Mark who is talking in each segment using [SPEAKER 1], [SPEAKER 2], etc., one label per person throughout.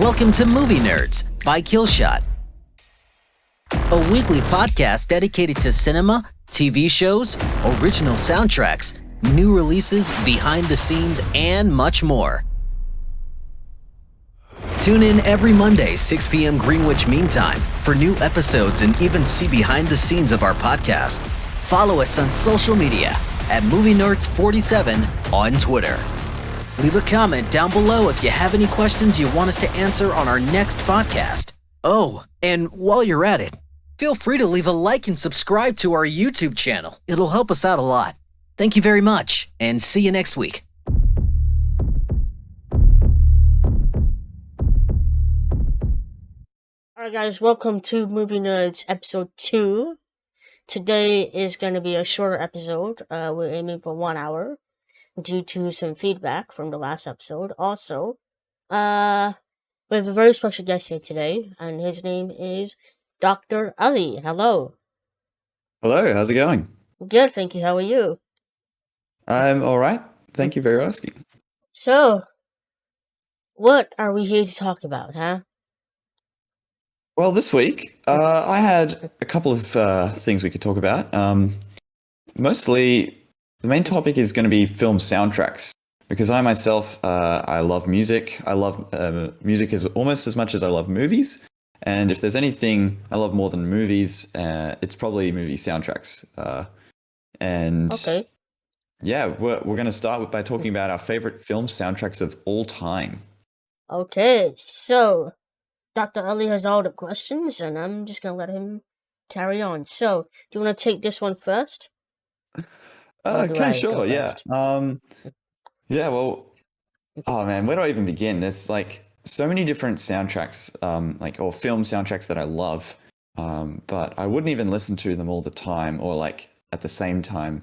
[SPEAKER 1] Welcome to Movie Nerds by Killshot, a weekly podcast dedicated to cinema, TV shows, original soundtracks, new releases, behind the scenes, and much more. Tune in every Monday, 6 p.m. Greenwich Mean Time, for new episodes and even see behind the scenes of our podcast. Follow us on social media at Movie Nerds 47 on Twitter. Leave a comment down below if you have any questions you want us to answer on our next podcast. Oh, and while you're at it, feel free to leave a like and subscribe to our YouTube channel. It'll help us out a lot. Thank you very much, and see you next week.
[SPEAKER 2] Alright guys, welcome to Movie Nerds episode 2. Today is going to be a shorter episode. We're aiming for 1 hour due to some feedback from the last episode. Also, we have a very special guest here today, and his name is Dr. Ali. Hello.
[SPEAKER 3] Hello, how's it going?
[SPEAKER 2] Good, thank you. How are you?
[SPEAKER 3] I'm alright. Thank you for asking.
[SPEAKER 2] So, what are we here to talk about, huh?
[SPEAKER 3] Well, this week, I had a couple of things we could talk about. Mostly, the main topic is going to be film soundtracks. Because I myself, I love music. I love music as almost as much as I love movies. And if there's anything I love more than movies, it's probably movie soundtracks.
[SPEAKER 2] Okay.
[SPEAKER 3] Yeah, we're going to start by talking about our favorite film soundtracks of all time.
[SPEAKER 2] Okay, so Dr. Ali has all the questions, and I'm just going to let him carry on. So, do you want to take this one first?
[SPEAKER 3] Okay, sure, yeah. Yeah, well, oh man, where do I even begin? There's like so many different soundtracks, or film soundtracks that I love, but I wouldn't even listen to them all the time or like at the same time,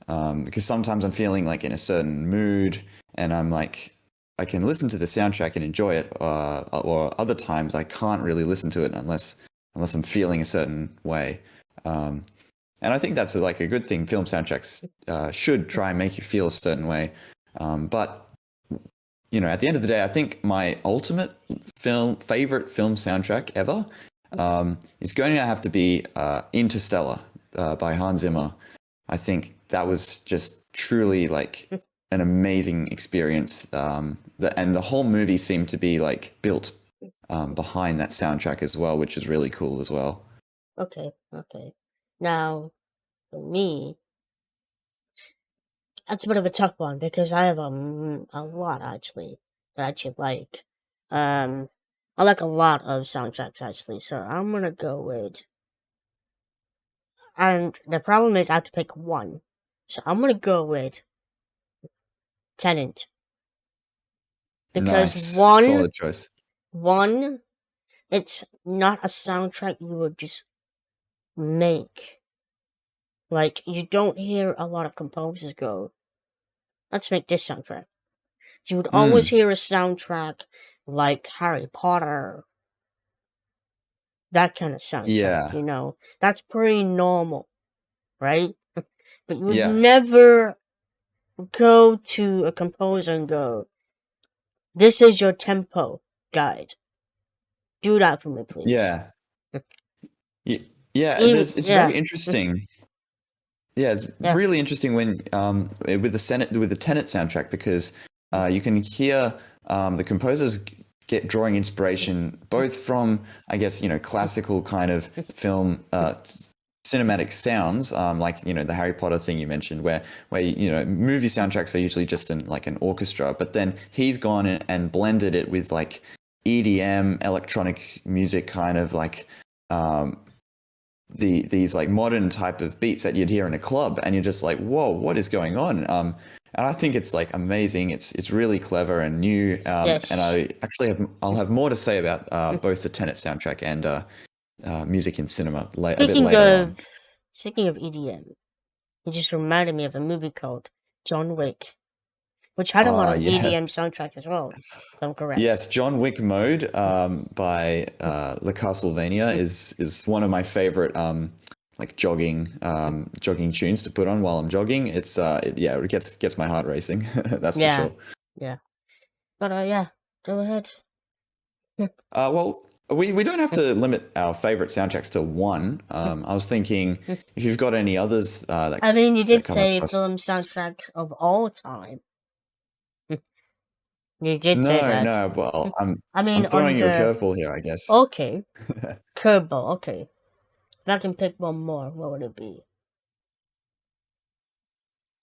[SPEAKER 3] because sometimes I'm feeling like in a certain mood and I'm like, I can listen to the soundtrack and enjoy it, or other times I can't really listen to it unless I'm feeling a certain way. And I think that's like a good thing. Film soundtracks should try and make you feel a certain way. But, you know, at the end of the day, I think my ultimate favorite film soundtrack ever is going to have to be Interstellar by Hans Zimmer. I think that was just truly like an amazing experience. And the whole movie seemed to be like built behind that soundtrack as well, which is really cool as well.
[SPEAKER 2] Okay. Now, for me, that's a bit of a tough one because I have a lot actually that I actually like. I like a lot of soundtracks actually, so I'm gonna go with. And the problem is I have to pick one, so I'm gonna go with Tenet. Because
[SPEAKER 3] Nice. Solid choice.
[SPEAKER 2] One, it's not a soundtrack you would just make. Like, you don't hear a lot of composers go, let's make this soundtrack. You would always hear a soundtrack like Harry Potter. That kind of soundtrack, you know. That's pretty normal, right? But you would never go to a composer and go, this is your tempo guide. Do that for me, please.
[SPEAKER 3] Yeah. It's very interesting. Yeah, it's really interesting when with the Tenet soundtrack, because you can hear the composers drawing inspiration both from, I guess, you know, classical kind of film cinematic sounds, like, you know, the Harry Potter thing you mentioned, where you know, movie soundtracks are usually just like an orchestra, but then he's gone and blended it with like EDM, electronic music, kind of like these like modern type of beats that you'd hear in a club, and you're just like, whoa, what is going on? And I think it's like amazing. It's really clever and new. And I'll have more to say about both the Tenet soundtrack and music in cinema a bit later on.
[SPEAKER 2] Speaking of EDM, it just reminded me of a movie called John Wick, which had a lot of EDM soundtrack as well, if I'm correct.
[SPEAKER 3] Yes, John Wick Mode by La Castlevania is one of my favorite like jogging tunes to put on while I'm jogging. It's it gets my heart racing. That's for sure.
[SPEAKER 2] Yeah. But yeah, go ahead.
[SPEAKER 3] Well, we don't have to limit our favorite soundtracks to one. I was thinking if you've got any others that
[SPEAKER 2] I mean, you did
[SPEAKER 3] come
[SPEAKER 2] say
[SPEAKER 3] across.
[SPEAKER 2] film soundtracks of all time. You did say that.
[SPEAKER 3] No. Well, I'm
[SPEAKER 2] On
[SPEAKER 3] throwing you a
[SPEAKER 2] the
[SPEAKER 3] curveball here, I guess.
[SPEAKER 2] okay, curveball. Okay, if I can pick one more, what would it be?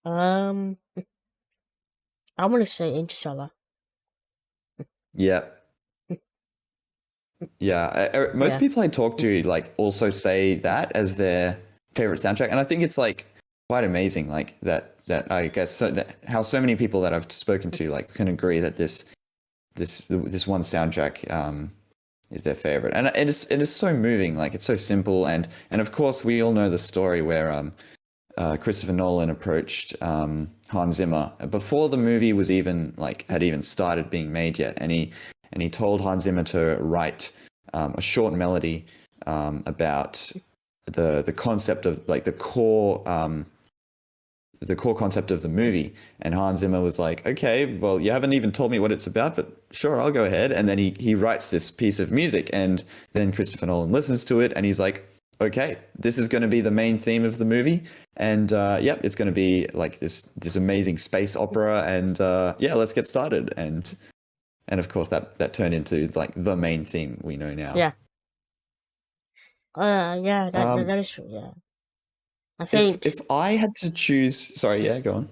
[SPEAKER 2] I want to say Interstellar.
[SPEAKER 3] Yeah. Yeah. Most people I talk to like also say that as their favorite soundtrack, and I think it's like quite amazing, like that I guess how so many people that I've spoken to like can agree that this one soundtrack is their favorite, and it is so moving. Like it's so simple, and of course we all know the story where Christopher Nolan approached Hans Zimmer before the movie was even had even started being made yet, and he told Hans Zimmer to write a short melody about the concept of like the core concept of the movie. And Hans Zimmer was like, okay, well, you haven't even told me what it's about, but sure, I'll go ahead. And then he writes this piece of music, and then Christopher Nolan listens to it, and he's like, okay, this is going to be the main theme of the movie. And it's going to be like this amazing space opera. And let's get started. And of course, that turned into like the main theme we know now.
[SPEAKER 2] Yeah. That is true. Yeah. I think
[SPEAKER 3] if I had to choose, sorry, yeah, go on.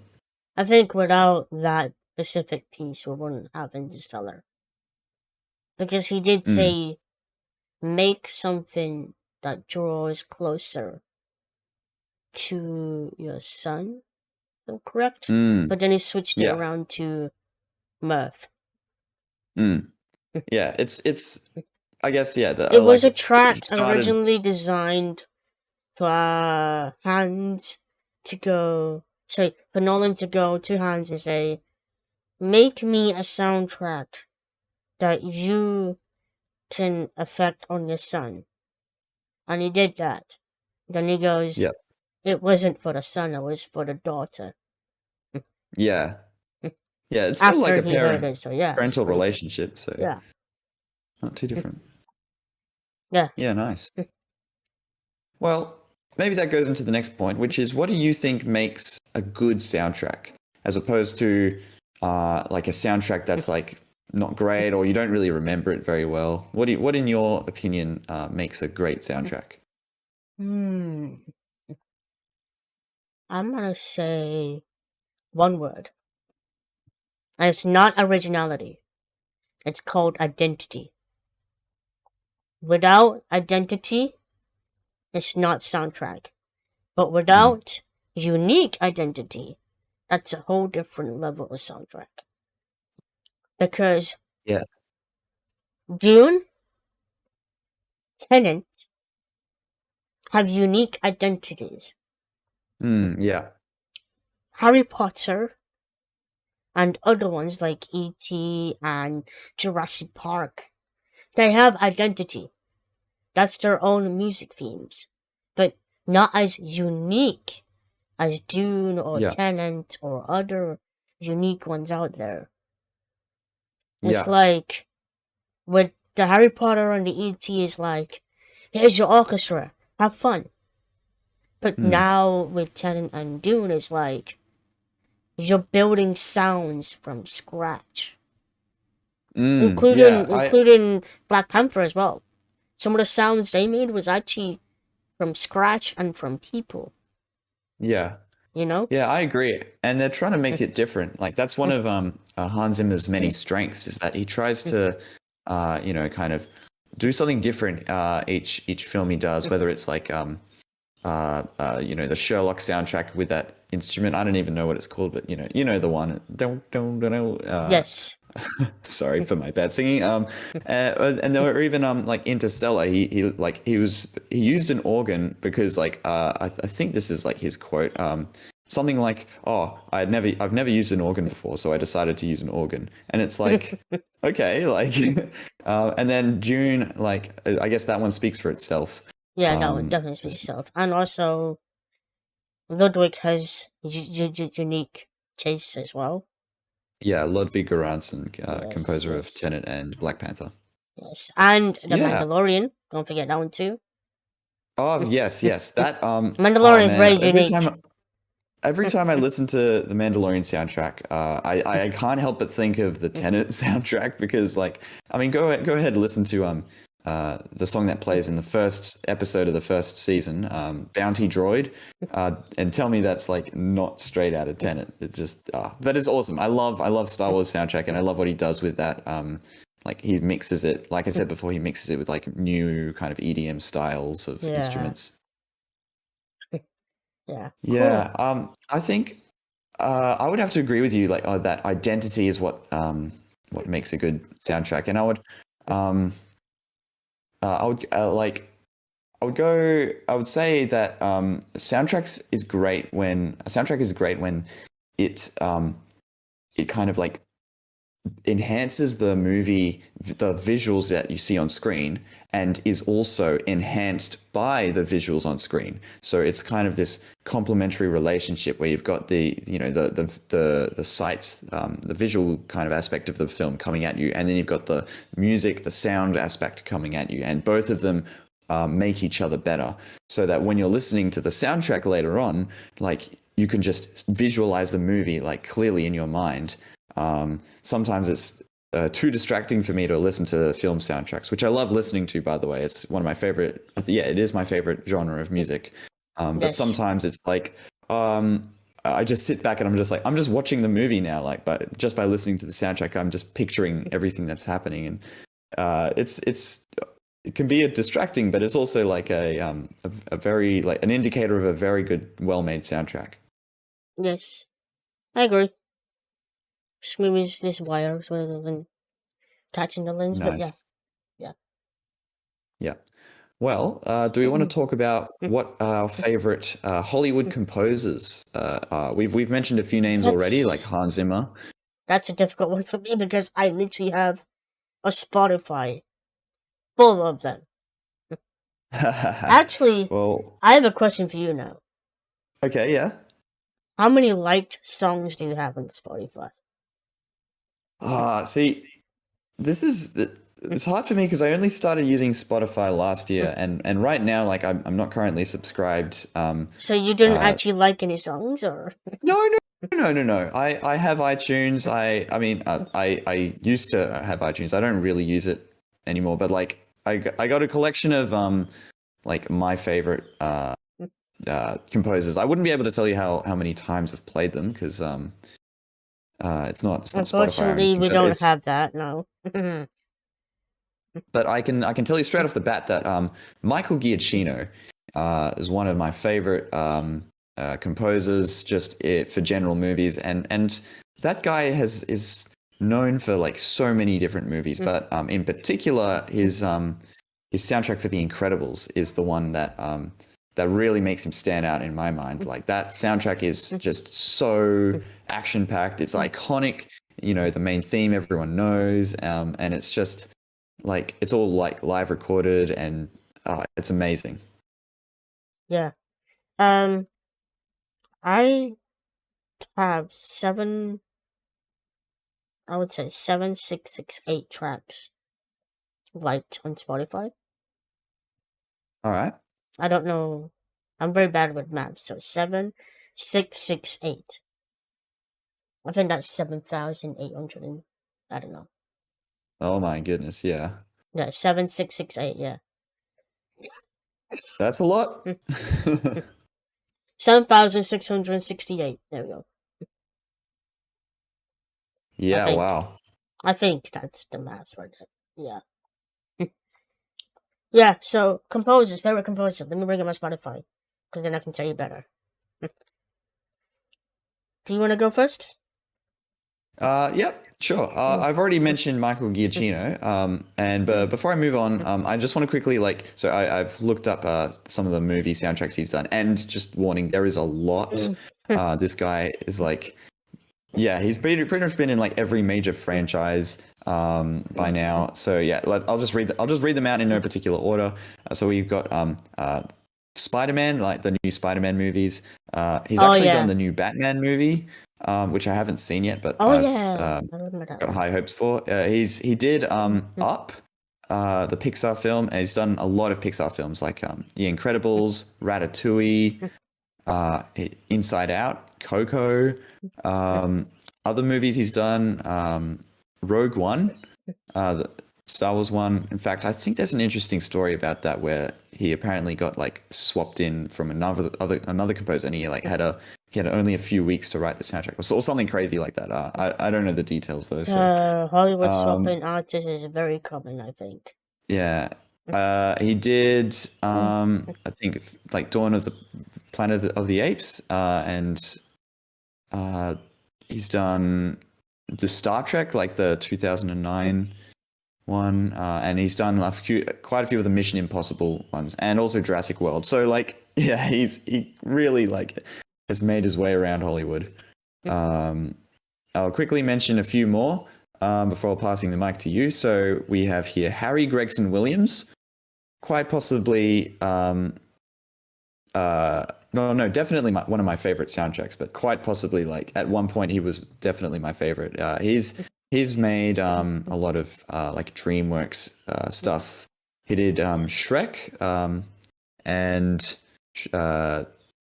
[SPEAKER 2] I think without that specific piece, we wouldn't have Interstellar. Because he did say, make something that draws closer to your sun, if I'm correct? But then he switched it around to Mirth.
[SPEAKER 3] Yeah, it's I guess, yeah.
[SPEAKER 2] It was a track originally designed for Hans to go, for Nolan to go to Hans and say, make me a soundtrack that you can affect on your son. And he did that. Then he goes, it wasn't for the son, it was for the daughter.
[SPEAKER 3] Yeah. Yeah, it's still like a parental
[SPEAKER 2] funny.
[SPEAKER 3] relationship, so
[SPEAKER 2] yeah,
[SPEAKER 3] not too different.
[SPEAKER 2] Yeah.
[SPEAKER 3] Yeah, nice. Well, maybe that goes into the next point, which is, what do you think makes a good soundtrack, as opposed to like a soundtrack that's like not great, or you don't really remember it very well? What in your opinion makes a great soundtrack?
[SPEAKER 2] I'm gonna say one word. And it's not originality. It's called identity. Without identity, it's not soundtrack. But without unique identity, that's a whole different level of soundtrack. Because Dune, Tenet have unique identities. Harry Potter and other ones like E.T. and Jurassic Park, they have identity. That's their own music themes, but not as unique as Dune or Tenet or other unique ones out there. It's like with the Harry Potter and the E.T. is like, here's your orchestra, have fun. But now with Tenet and Dune, it's like you're building sounds from scratch, including Black Panther as well. Some of the sounds they made was actually from scratch and from people.
[SPEAKER 3] Yeah.
[SPEAKER 2] You know?
[SPEAKER 3] Yeah, I agree. And they're trying to make it different. Like that's one of Hans Zimmer's many strengths, is that he tries to kind of do something different each film he does, whether it's like the Sherlock soundtrack with that instrument. I don't even know what it's called, but you know the one.
[SPEAKER 2] Yes.
[SPEAKER 3] Sorry for my bad singing. And there were even like Interstellar. He used an organ because I think this is like his quote. Something like, "Oh, I've never used an organ before, so I decided to use an organ." And it's like, okay, like, and then Dune, like, I guess that one speaks for itself.
[SPEAKER 2] Yeah, that one definitely speaks for itself. And also, Ludwig has unique tastes as well.
[SPEAKER 3] Yeah, Ludwig Göransson, composer of Tenet and Black Panther.
[SPEAKER 2] Yes, and The Mandalorian. Don't forget that one too.
[SPEAKER 3] Oh yes. That
[SPEAKER 2] Mandalorian is very unique.
[SPEAKER 3] Every time I listen to the Mandalorian soundtrack, I can't help but think of the Tenet soundtrack because, like, I mean, go ahead and listen to the song that plays in the first episode of the first season, Bounty Droid, and tell me that's like not straight out of Tenet. It's just that is awesome. I love Star Wars soundtrack, and I love what he does with that. Like he mixes it, like I said before, he mixes it with like new kind of EDM styles of instruments.
[SPEAKER 2] Yeah.
[SPEAKER 3] Yeah. Cool. I think I would have to agree with you. Like, that identity is what makes a good soundtrack. And I would say that a soundtrack is great when it kind of like enhances the movie, the visuals that you see on screen, and is also enhanced by the visuals on screen. So it's kind of this complementary relationship where you've got the sights, the visual kind of aspect of the film coming at you, and then you've got the music, the sound aspect coming at you, and both of them make each other better. So that when you're listening to the soundtrack later on, like you can just visualize the movie like clearly in your mind. Sometimes it's too distracting for me to listen to film soundtracks, which I love listening to, by the way. It's one of my favorite. Yeah, it is my favorite genre of music. But sometimes it's like I just sit back and I'm just watching the movie now. Like, but just by listening to the soundtrack, I'm just picturing everything that's happening, and it can be distracting, but it's also like a very like an indicator of a very good, well-made soundtrack.
[SPEAKER 2] Yes, I agree. Maybe this wires rather than catching the lens,
[SPEAKER 3] Nice.
[SPEAKER 2] But yeah.
[SPEAKER 3] Well, do we want to talk about what our favorite Hollywood composers are? We've mentioned a few names already, like Hans Zimmer.
[SPEAKER 2] That's a difficult one for me because I literally have a Spotify full of them. Actually, well, I have a question for you now.
[SPEAKER 3] Okay, yeah.
[SPEAKER 2] How many liked songs do you have on Spotify?
[SPEAKER 3] See, it's hard for me because I only started using Spotify last year, and right now, like I'm not currently subscribed.
[SPEAKER 2] So you didn't actually like any songs, or?
[SPEAKER 3] No. I have iTunes. I mean, I used to have iTunes. I don't really use it anymore, but like I got a collection of like my favorite composers. I wouldn't be able to tell you how many times I've played them because it's not
[SPEAKER 2] Unfortunately,
[SPEAKER 3] Spotify.
[SPEAKER 2] We don't have that, no.
[SPEAKER 3] But I can tell you straight off the bat that Michael Giacchino is one of my favorite composers just for general movies, and that guy is known for like so many different movies, but in particular his soundtrack for The Incredibles is the one that really makes him stand out in my mind. Like that soundtrack is just so action-packed. It's iconic. You know, the main theme everyone knows, and it's just like it's all like live recorded, and it's amazing.
[SPEAKER 2] Yeah. I have 7,668 tracks liked on Spotify.
[SPEAKER 3] All right.
[SPEAKER 2] I don't know. I'm very bad with math, so 7,668. I think that's 7,800. I don't know.
[SPEAKER 3] Oh my goodness, yeah.
[SPEAKER 2] Yeah, 7,668. Yeah.
[SPEAKER 3] That's a lot.
[SPEAKER 2] 7,668. There we go.
[SPEAKER 3] Yeah, wow.
[SPEAKER 2] I think that's the math right there. Yeah. Yeah, so composers, favorite composer. Let me bring up my Spotify, because then I can tell you better. Do you want to go first?
[SPEAKER 3] Yep, sure. I've already mentioned Michael Giacchino, and before I move on, I just want to quickly I've looked up some of the movie soundtracks he's done, and just warning, there is a lot. This guy is like, yeah, he's pretty much been in like every major franchise by now. So yeah, I'll just read them out in no particular order. So we've got Spider-Man, like the new Spider-Man movies. He's actually done the new Batman movie. Which I haven't seen yet, but I've got high hopes for. He did Up, the Pixar film, and he's done a lot of Pixar films like The Incredibles, Ratatouille, Inside Out, Coco, other movies he's done, Rogue One, the Star Wars one. In fact, I think there's an interesting story about that where he apparently got like swapped in from another composer, and he had only a few weeks to write the soundtrack, or something crazy like that. I don't know the details though. So
[SPEAKER 2] Hollywood swapping artists is very common, I think.
[SPEAKER 3] Yeah. He did I think like Dawn of the Planet of the Apes, and he's done the Star Trek, like the 2009 one, and he's done quite a few of the Mission Impossible ones, and also Jurassic World. So like, yeah, he really like has made his way around Hollywood. I'll quickly mention a few more before passing the mic to you. So we have here Harry Gregson Williams, quite possibly definitely one of my favorite soundtracks, but quite possibly like at one point he was definitely my favorite. He's made a lot of like DreamWorks stuff. He did Shrek and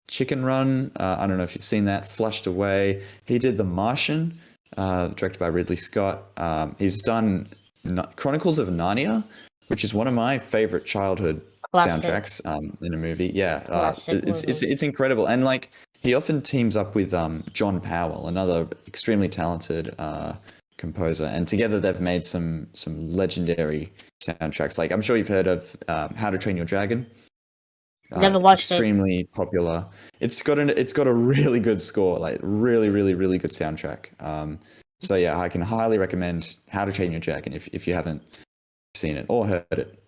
[SPEAKER 3] Chicken Run. I don't know if you've seen that. Flushed Away. He did The Martian, directed by Ridley Scott. He's done Chronicles of Narnia, which is one of my favorite childhood soundtracks in a movie. Yeah, it's incredible, and like he often teams up with John Powell, another extremely talented composer, and together they've made some legendary soundtracks. Like I'm sure you've heard of How to Train Your Dragon.
[SPEAKER 2] Never watched
[SPEAKER 3] extremely popular. It's got a really good score, like really good soundtrack. So yeah, I can highly recommend How to Train Your Dragon if you haven't seen it or heard it.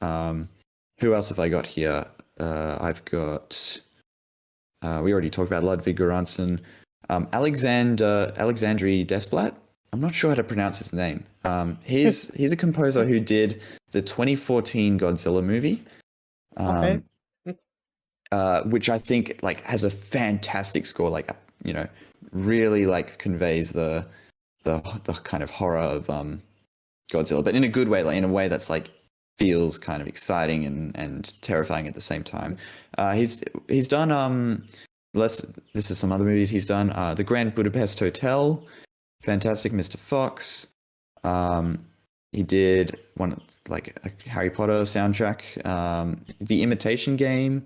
[SPEAKER 3] Who else have I got here? I've got we already talked about Ludwig Göransson, Alexandre Desplat. I'm not sure how to pronounce his name. He's a composer who did the 2014 Godzilla movie.
[SPEAKER 2] Okay.
[SPEAKER 3] Which I think like has a fantastic score, like really like conveys the kind of horror of Godzilla, but in a good way, like in a way that's like feels kind of exciting and terrifying at the same time. He's done this is some other movies he's done. The Grand Budapest Hotel, fantastic, Mr. Fox. He did one like a Harry Potter soundtrack, The Imitation Game,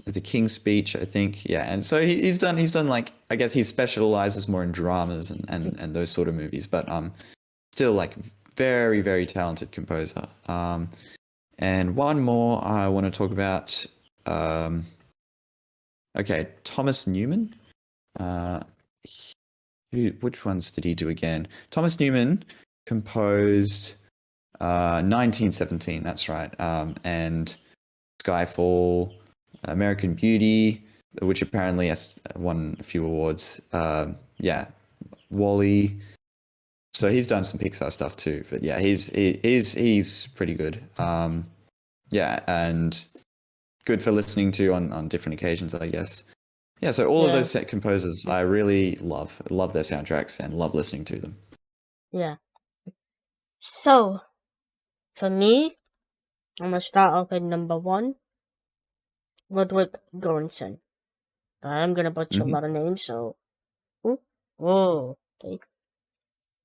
[SPEAKER 3] The King's Speech, I think. Yeah, and so he's done like, I guess he specializes more in dramas and those sort of movies, but still like very, very talented composer. And one more I want to talk about. Okay, Thomas Newman. Which ones did he do again? Thomas Newman composed 1917, that's right, and Skyfall, American Beauty, which apparently won a few awards. Yeah, Wall-E. So he's done some Pixar stuff too, but yeah, he's pretty good. Yeah, and good for listening to on different occasions, I guess. Yeah, so all of those set composers, I really love their soundtracks and love listening to them.
[SPEAKER 2] Yeah. So, for me, I'm gonna start off with number 1, Ludwig Göransson. I'm gonna butcher a lot of names, so. Oh, okay.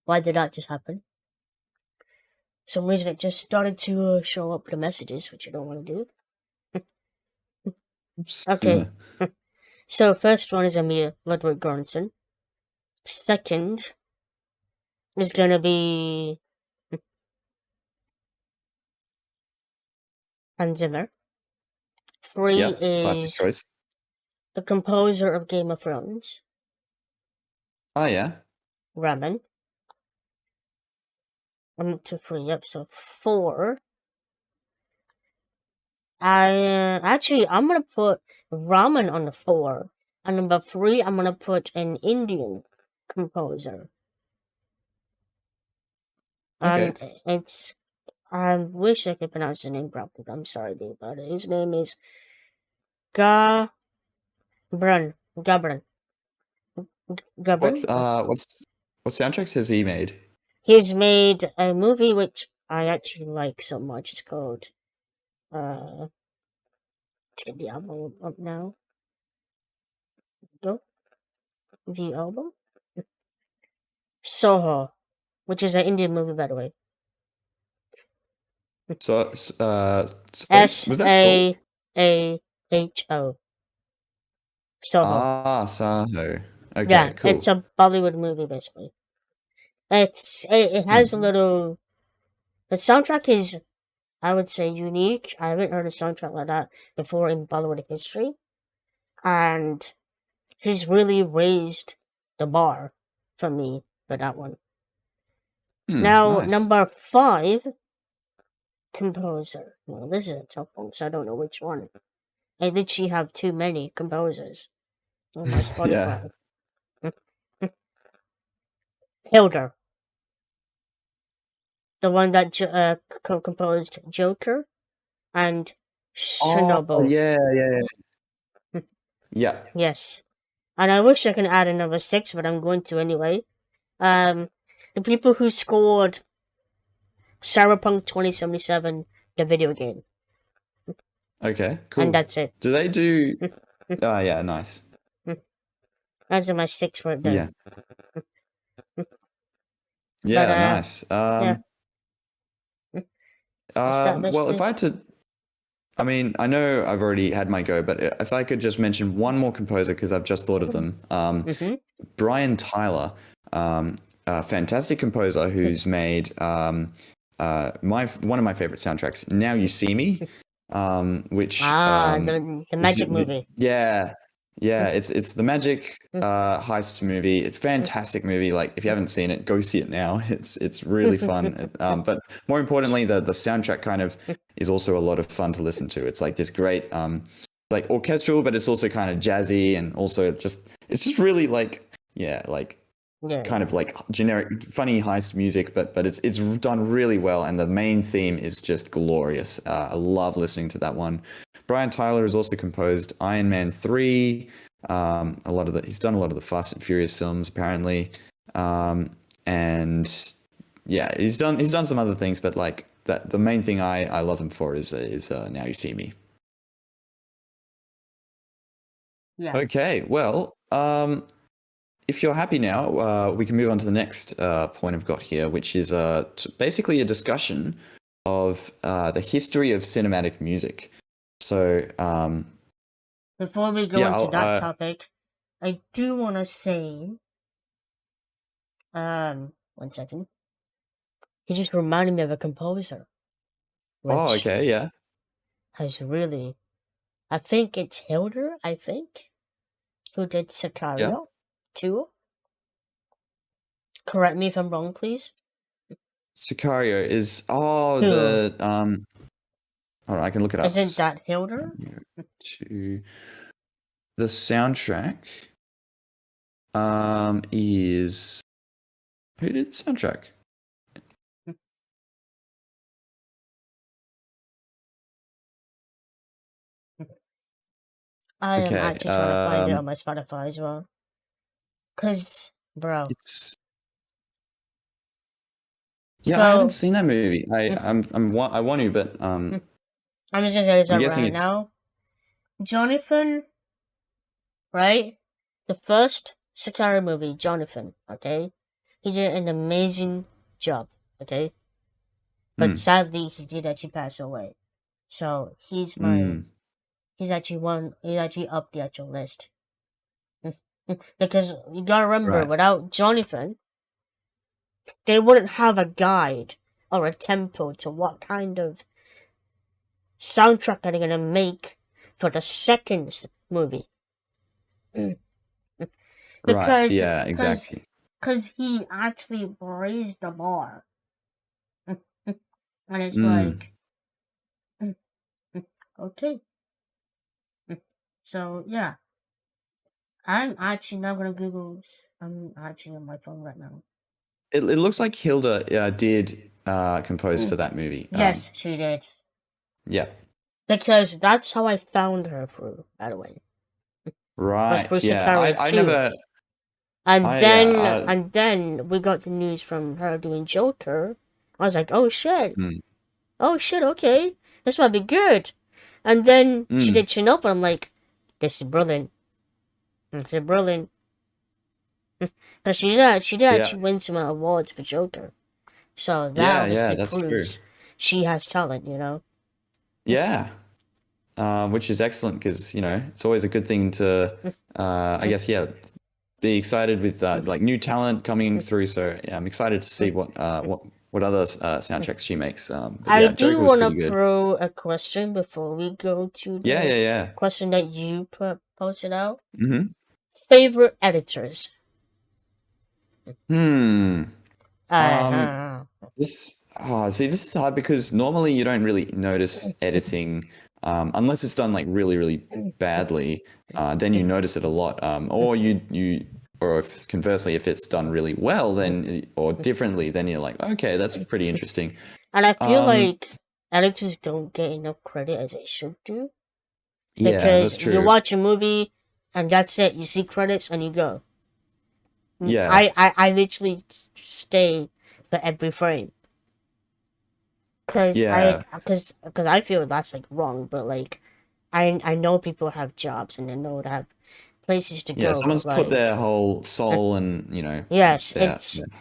[SPEAKER 2] Why did that just happen? For some reason it just started to show up the messages, which you don't want to do.
[SPEAKER 3] Oops.
[SPEAKER 2] Okay. So first one is Ludwig Göransson. Second is gonna be Hans Zimmer. 3 is
[SPEAKER 3] choice.
[SPEAKER 2] the composer of Game of Thrones.
[SPEAKER 3] Oh yeah.
[SPEAKER 2] Raman. I'm up to 3. Yep. So 4. I'm gonna put Raman on the 4. And number 3, I'm gonna put an Indian composer.
[SPEAKER 3] Okay.
[SPEAKER 2] And I wish I could pronounce the name properly. I'm sorry, dude, but his name is Gabran.
[SPEAKER 3] What soundtracks has he made?
[SPEAKER 2] He's made a movie which I actually like so much. It's called let's get the album up now. Go. The album? Soho, which is an Indian movie, by the way.
[SPEAKER 3] So,
[SPEAKER 2] S
[SPEAKER 3] was that Soul?
[SPEAKER 2] A-A-H-O. Soho.
[SPEAKER 3] Ah, Soho. Okay,
[SPEAKER 2] Yeah,
[SPEAKER 3] cool.
[SPEAKER 2] it's a Bollywood movie, basically. It has a little... The soundtrack is, I would say, unique. I haven't heard a soundtrack like that before in Bollywood history. And he's really raised the bar for me for that one. Now,
[SPEAKER 3] Nice.
[SPEAKER 2] number 5, composer. Well, this is a tough one, so I don't know which one. I literally have too many composers on my Spotify. Hilder. The one that composed Joker and Chernobyl.
[SPEAKER 3] Oh, yeah. Yeah.
[SPEAKER 2] Yes. And I wish I could add another 6, but I'm going to anyway. The people who scored Cyberpunk 2077, the video game.
[SPEAKER 3] Okay, cool.
[SPEAKER 2] And that's it.
[SPEAKER 3] Do they do... Oh, yeah, nice.
[SPEAKER 2] Those are my 6 right there.
[SPEAKER 3] Yeah,
[SPEAKER 2] But,
[SPEAKER 3] nice. Well, if I had to... I mean, I know I've already had my go, but if I could just mention one more composer, because I've just thought of them. Brian Tyler, a fantastic composer who's made one of my favorite soundtracks, Now You See Me, which...
[SPEAKER 2] the magic movie.
[SPEAKER 3] Yeah, it's the magic heist movie. It's a fantastic movie. Like, if you haven't seen it, go see it now. It's really fun. But more importantly, the soundtrack kind of is also a lot of fun to listen to. It's like this great like orchestral, but it's also kind of jazzy, and also it's just really kind of like generic funny heist music, but it's done really well, and the main theme is just glorious. I love listening to that one. Brian Tyler has also composed Iron Man 3. He's done a lot of the Fast and Furious films, apparently, and yeah, he's done some other things, but like that, the main thing I love him for is Now You See Me.
[SPEAKER 2] Yeah.
[SPEAKER 3] Okay, well, if you're happy now, we can move on to the next point I've got here, which is basically a discussion of the history of cinematic music. So,
[SPEAKER 2] before we go into that topic, I do want to say, 1 second. He just reminded me of a composer.
[SPEAKER 3] Okay, yeah.
[SPEAKER 2] Has really, I think it's Hilder, who did Sicario 2. Correct me if I'm wrong, please.
[SPEAKER 3] Sicario is hold on, I can look it up.
[SPEAKER 2] Isn't that Hilder?
[SPEAKER 3] To the soundtrack is... Who did the soundtrack?
[SPEAKER 2] I am actually trying to find it on my Spotify as well. Cause, bro,
[SPEAKER 3] I haven't seen that movie. I want to, but
[SPEAKER 2] I'm just gonna say this right now. Jonathan, right? The first Sicario movie, Jonathan, okay? He did an amazing job, okay? But sadly, he did actually pass away. So he's actually up the actual list. Because you gotta remember, without Jonathan, they wouldn't have a guide or a tempo to what kind of soundtrack are they gonna make for the second movie.
[SPEAKER 3] Right, yeah, exactly.
[SPEAKER 2] Because he actually raised the bar. And it's like, okay. So, yeah. I'm actually not going to Google. I'm actually on my phone right now.
[SPEAKER 3] It looks like Hilda did compose for that movie.
[SPEAKER 2] Yes, she did.
[SPEAKER 3] Yeah.
[SPEAKER 2] Because that's how I found her through, by the way.
[SPEAKER 3] Right,
[SPEAKER 2] yeah.
[SPEAKER 3] I never...
[SPEAKER 2] And then we got the news from her doing Joker, I was like, oh shit. Oh shit, okay. This might be good. And then she did Chernobyl, and I'm like, this is brilliant. This is brilliant. Because she did actually win some awards for Joker. So that obviously proves she has talent, you know?
[SPEAKER 3] Yeah. Which is excellent because, you know, it's always a good thing to, I guess, be excited with like new talent coming through. So yeah, I'm excited to see what other soundtracks she makes.
[SPEAKER 2] I do want to throw a question before we go to
[SPEAKER 3] the
[SPEAKER 2] question that you posted out.
[SPEAKER 3] Mm-hmm.
[SPEAKER 2] Favorite editors?
[SPEAKER 3] This is hard because normally you don't really notice editing unless it's done like really, really badly. Then you notice it a lot. Or if conversely, if it's done really well, then or differently, then you're like, okay, that's pretty interesting.
[SPEAKER 2] And I feel like editors don't get enough credit as they should do.
[SPEAKER 3] Yeah, that's true.
[SPEAKER 2] You watch a movie and that's it. You see credits and you go.
[SPEAKER 3] Yeah.
[SPEAKER 2] I literally stay for every frame. Cause I feel that's like wrong, but like I know people have jobs and they know to have places to go.
[SPEAKER 3] Yeah, someone's put their whole soul and, you know.
[SPEAKER 2] Yes,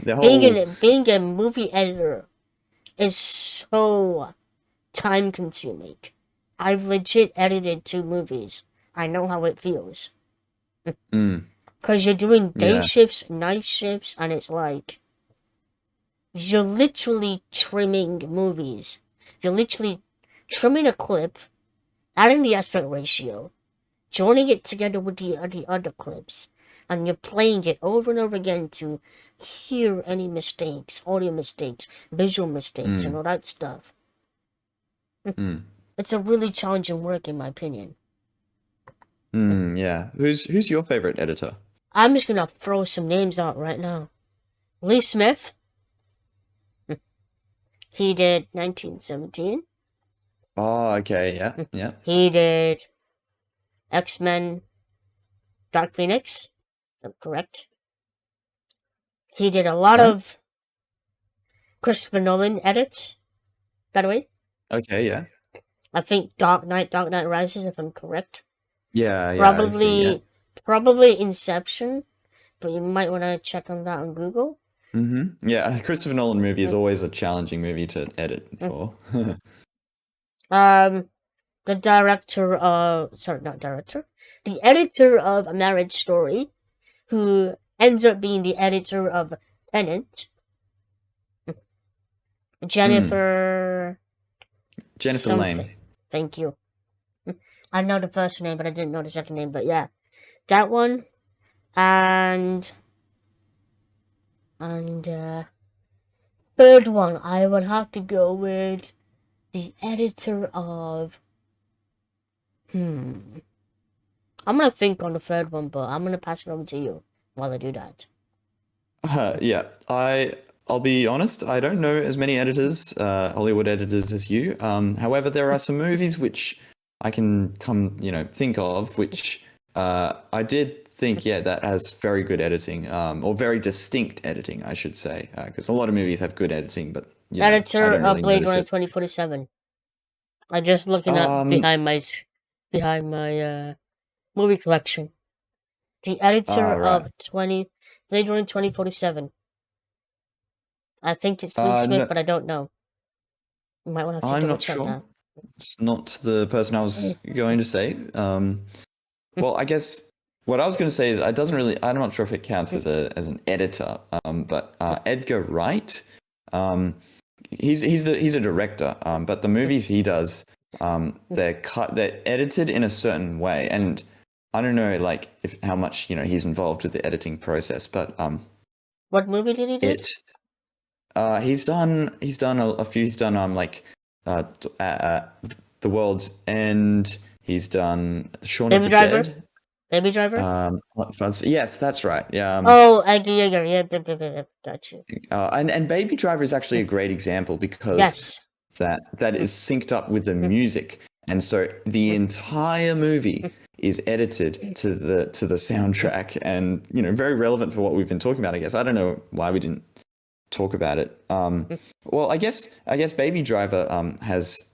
[SPEAKER 2] being a movie editor is so time consuming. I've legit edited 2 movies. I know how it feels. Because you're doing day shifts, night shifts, and it's like you're literally trimming movies. You're literally trimming a clip, adding the aspect ratio, joining it together with the other clips, and you're playing it over and over again to hear any mistakes, audio mistakes, visual mistakes, and all that stuff. It's a really challenging work, in my opinion.
[SPEAKER 3] Yeah. Who's your favorite editor?
[SPEAKER 2] I'm just gonna throw some names out right now. Lee Smith. He did 1917.
[SPEAKER 3] Oh, okay, yeah.
[SPEAKER 2] He did X-Men Dark Phoenix. I'm correct. He did a lot of Christopher Nolan edits, by the way.
[SPEAKER 3] Okay, yeah.
[SPEAKER 2] I think Dark Knight Rises, if I'm correct.
[SPEAKER 3] Yeah.
[SPEAKER 2] Probably Inception, but you might want to check on that on Google.
[SPEAKER 3] Yeah, a Christopher Nolan movie is always a challenging movie to edit for.
[SPEAKER 2] The editor of A Marriage Story, who ends up being the editor of Tenet. Jennifer
[SPEAKER 3] Lame.
[SPEAKER 2] Thank you. I know the first name, but I didn't know the second name. But yeah, that one, and third one, I would have to go with the editor of. I'm gonna think on the third one, but I'm gonna pass it over to you while I do that.
[SPEAKER 3] Yeah, I'll be honest, I don't know as many editors, Hollywood editors as you. However, there are some movies which I can think of, which I did think, that has very good editing, or very distinct editing, I should say, because a lot of movies have good editing, but
[SPEAKER 2] editor of Blade Runner 2047. I'm just looking up behind my movie collection. The editor of Blade Runner 2047. I think it's Lee Smith, but I don't know. You might want to have to double check that.
[SPEAKER 3] It's not the person I was going to say. Well, I guess what I was going to say is I'm not sure if it counts as an editor. But Edgar Wright, he's a director. But the movies he does, they're edited in a certain way, and I don't know how much he's involved with the editing process. But
[SPEAKER 2] what movie did he do?
[SPEAKER 3] He's done a few. He's done The World's End. He's done Shaun of the Dead.
[SPEAKER 2] Baby Driver.
[SPEAKER 3] Yes, that's right. Yeah.
[SPEAKER 2] Yeah, got you.
[SPEAKER 3] And Baby Driver is actually a great example because that is synced up with the music, and so the entire movie is edited to the soundtrack, and very relevant for what we've been talking about. I guess I don't know why we didn't talk about it. Well, I guess Baby Driver has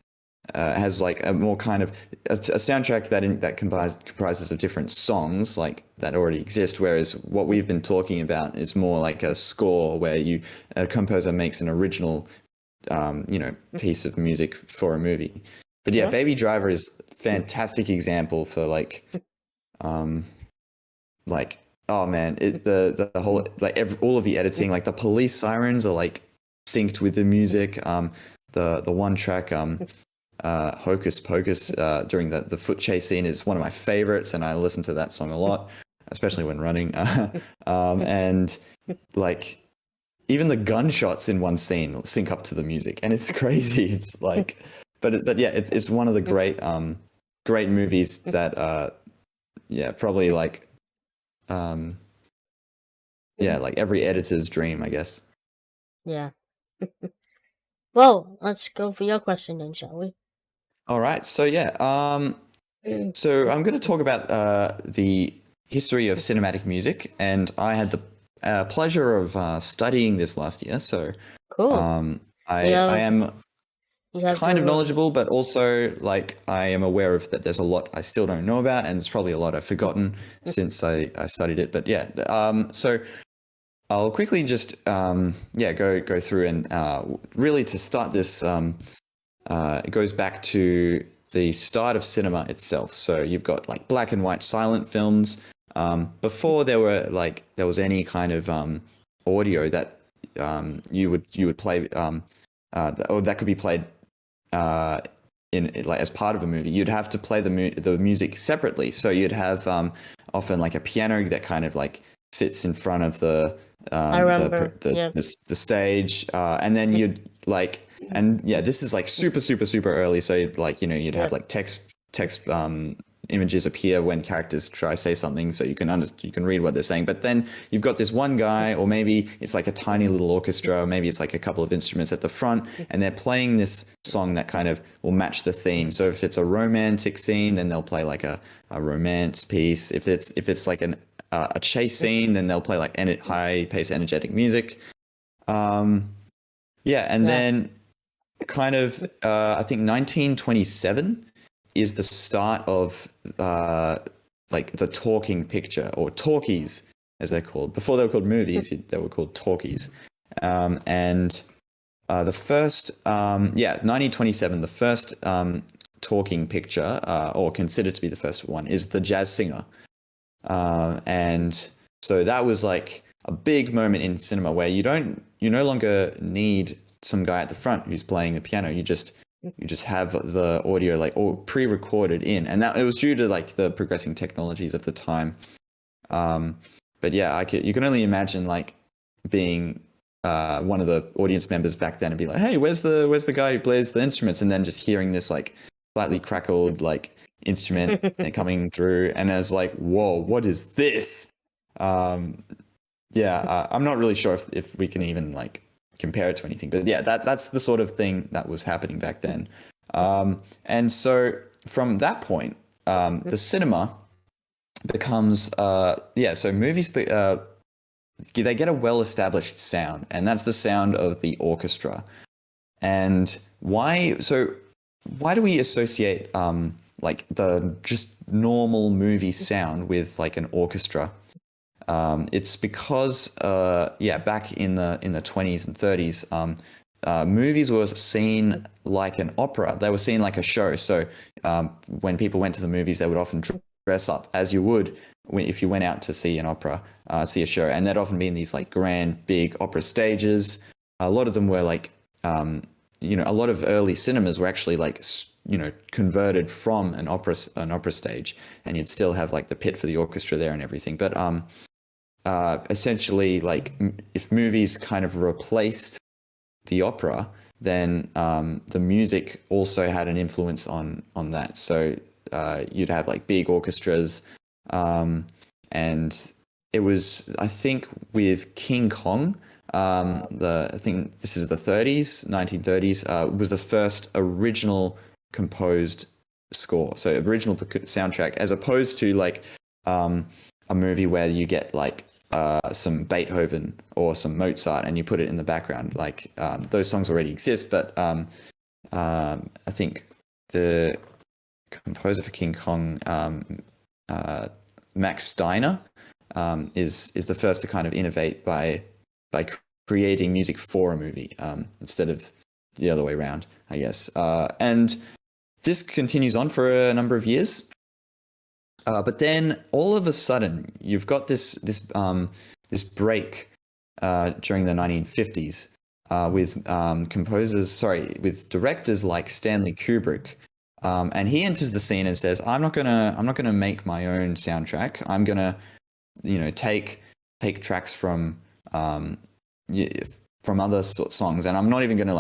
[SPEAKER 3] like a more kind of a soundtrack that comprises of different songs like that already exist, whereas what we've been talking about is more like a score where a composer makes an original piece of music for a movie. But yeah, Baby Driver is a fantastic example for like oh man, the whole all of the editing, like the police sirens are like synced with the music. The one track Hocus Pocus during the foot chase scene is one of my favorites, and I listen to that song a lot, especially when running. And like even the gunshots in one scene sync up to the music, and it's crazy. It's like, but yeah, it's one of the great movies that probably like like every editor's dream, I guess.
[SPEAKER 2] Yeah. Well, let's go for your question then, shall we?
[SPEAKER 3] All right. So yeah, so I'm going to talk about the history of cinematic music, and I had the pleasure of studying this last year. So
[SPEAKER 2] cool.
[SPEAKER 3] I am kind of knowledgeable, but also like I am aware of that there's a lot I still don't know about, and there's probably a lot I've forgotten since I studied it. But yeah, so I'll quickly just go through and really to start this. It goes back to the start of cinema itself. So you've got like black and white silent films. Before there was any kind of audio that you would play or that could be played in like as part of a movie. You'd have to play the music separately. So you'd have often like a piano that kind of like sits in front of the stage, and then you'd like, and yeah, this is like super early. So like, you'd have like text images appear when characters try to say something, so you can read what they're saying. But then you've got this one guy, or maybe it's like a tiny little orchestra, or maybe it's like a couple of instruments at the front, and they're playing this song that kind of will match the theme. So if it's a romantic scene, then they'll play like a romance piece. If it's like a chase scene, then they'll play like high paced energetic music. Then kind of I think 1927 is the start of like the talking picture, or talkies as they're called. Before they were called movies, they were called talkies. And the first 1927, the first talking picture, or considered to be the first one, is The Jazz Singer. And so that was like a big moment in cinema where you no longer need some guy at the front who's playing the piano. You just have the audio like all pre-recorded in, and that it was due to like the progressing technologies of the time. But yeah, you can only imagine like being one of the audience members back then and be like, hey, where's the guy who plays the instruments? And then just hearing this like slightly crackled like instrument coming through, and I was like, whoa, what is this? I'm not really sure if we can even like compare it to anything, but yeah, that's the sort of thing that was happening back then. And so from that point, the cinema becomes so movies they get a well-established sound, and that's the sound of the orchestra. And why do we associate like the just normal movie sound with like an orchestra? It's because back in the 20s and 30s, movies were seen like an opera. They were seen like a show. So when people went to the movies, they would often dress up as you would if you went out to see an opera, see a show, and they'd often be in these like grand, big opera stages. A lot of them were like, a lot of early cinemas were actually like, converted from an opera stage, and you'd still have like the pit for the orchestra there and everything. But essentially, like if movies kind of replaced the opera, then the music also had an influence on that. So you'd have like big orchestras, and it was, I think, with King Kong. I think this is the 1930s. Was the first original composed score, so original soundtrack, as opposed to like a movie where you get like some Beethoven or some Mozart and you put it in the background. Like those songs already exist, but I think the composer for King Kong, Max Steiner, is the first to kind of innovate by creating music for a movie instead of the other way around, I guess. And this continues on for a number of years. But then all of a sudden, you've got this break during the 1950s with with directors like Stanley Kubrick, and he enters the scene and says, "I'm not gonna make my own soundtrack. I'm gonna, take tracks from other songs, and I'm not even gonna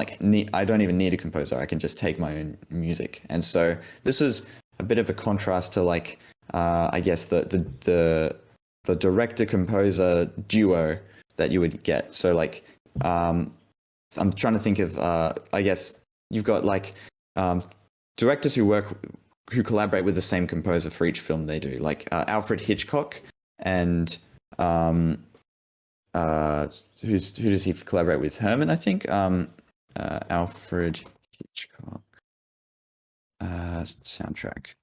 [SPEAKER 3] I don't even need a composer. I can just take my own music." And so this was a bit of a contrast to I guess the director composer duo that you would get. So I'm trying to think of I guess you've got directors who collaborate with the same composer for each film they do, like Alfred Hitchcock and who does he collaborate with? Herman, I think. Alfred Hitchcock soundtrack.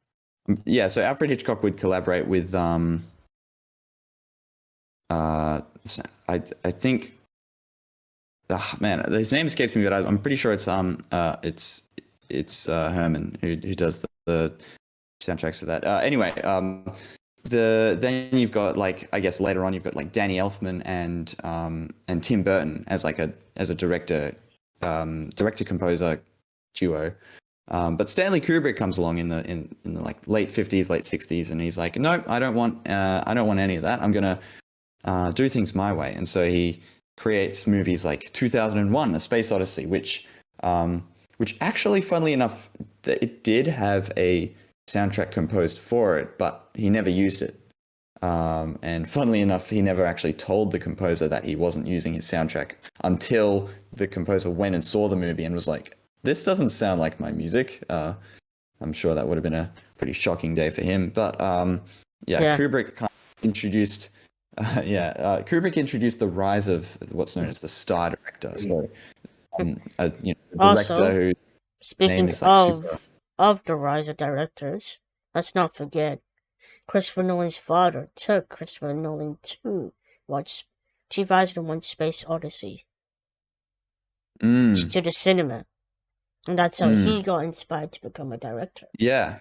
[SPEAKER 3] Yeah, so Alfred Hitchcock would collaborate with I think man, his name escapes me, but I'm pretty sure it's Herman who does the soundtracks for that. Anyway, then you've got I guess later on you've got Danny Elfman and Tim Burton as a director composer duo. But Stanley Kubrick comes along in the late 50s, late 60s, and he's like, "No, I don't want any of that. I'm gonna do things my way." And so he creates movies like 2001: A Space Odyssey, which actually, funnily enough, it did have a soundtrack composed for it, but he never used it. And funnily enough, he never actually told the composer that he wasn't using his soundtrack until the composer went and saw the movie and was like, "This doesn't sound like my music." I'm sure that would have been a pretty shocking day for him. But Kubrick kind of introduced Kubrick introduced the rise of what's known as the star director. So a director who
[SPEAKER 2] speaking of the rise of directors, let's not forget Christopher Nolan's father took Christopher Nolan to watch 2001: Space Odyssey to the cinema. And that's how he got inspired to become a director.
[SPEAKER 3] Yeah,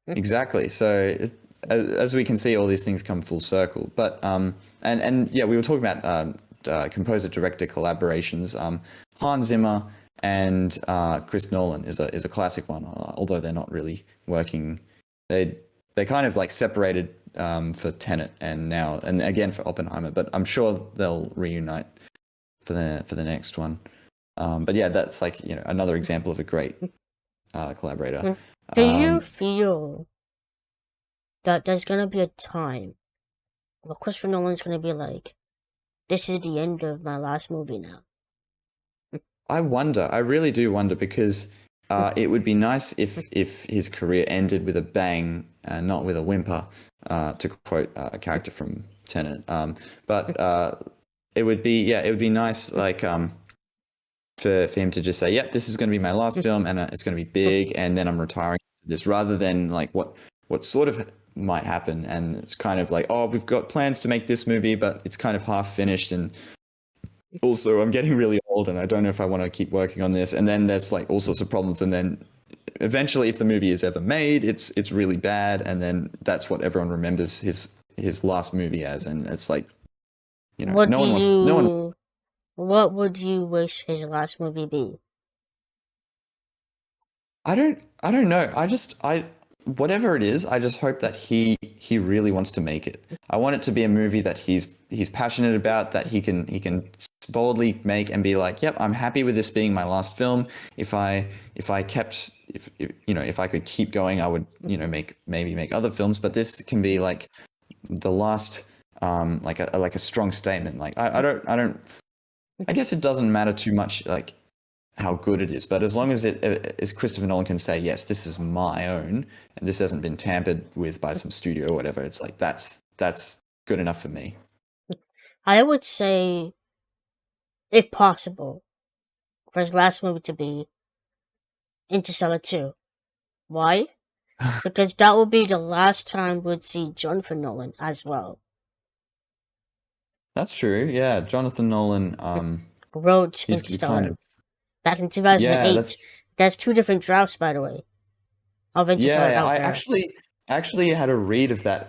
[SPEAKER 3] exactly. So as we can see, all these things come full circle. But and we were talking about composer-director collaborations. Hans Zimmer and Chris Nolan is a classic one. Although they're not really working, they kind of separated for Tenet and again for Oppenheimer. But I'm sure they'll reunite for the next one. But yeah, that's another example of a great collaborator.
[SPEAKER 2] Do you feel that there's gonna be a time where Christopher Nolan's gonna be like, "This is the end of my last movie now"?
[SPEAKER 3] I wonder. I really do wonder, because it would be nice if his career ended with a bang, not with a whimper, to quote a character from Tenet. But it would be nice for him to just say, "Yep, this is going to be my last film, and it's going to be big, and then I'm retiring this," rather than what sort of might happen, and it's kind of "Oh, we've got plans to make this movie, but it's kind of half finished, and also I'm getting really old, and I don't know if I want to keep working on this." And then there's all sorts of problems, and then eventually, if the movie is ever made, it's really bad, and then that's what everyone remembers his last movie as, and it's
[SPEAKER 2] What would you wish his last movie be?
[SPEAKER 3] I don't know. Whatever it is, I just hope that he really wants to make it. I want it to be a movie that he's passionate about, that he can boldly make and be like, "Yep, I'm happy with this being my last film. If I could keep going, I would make other films, but this can be the last like a strong statement." I guess it doesn't matter too much how good it is, but as long as as Christopher Nolan can say, "Yes, this is my own, and this hasn't been tampered with by some studio or whatever," it's that's good enough for me.
[SPEAKER 2] I would say, if possible, for his last movie to be Interstellar 2. Why? Because that will be the last time we'd see Jonathan Nolan as well.
[SPEAKER 3] That's true. Yeah, Jonathan Nolan.
[SPEAKER 2] Wrote Interstellar back in 2008.
[SPEAKER 3] Yeah,
[SPEAKER 2] that's 2 different drafts, by the way, of Interstellar out
[SPEAKER 3] I
[SPEAKER 2] there.
[SPEAKER 3] actually had a read of that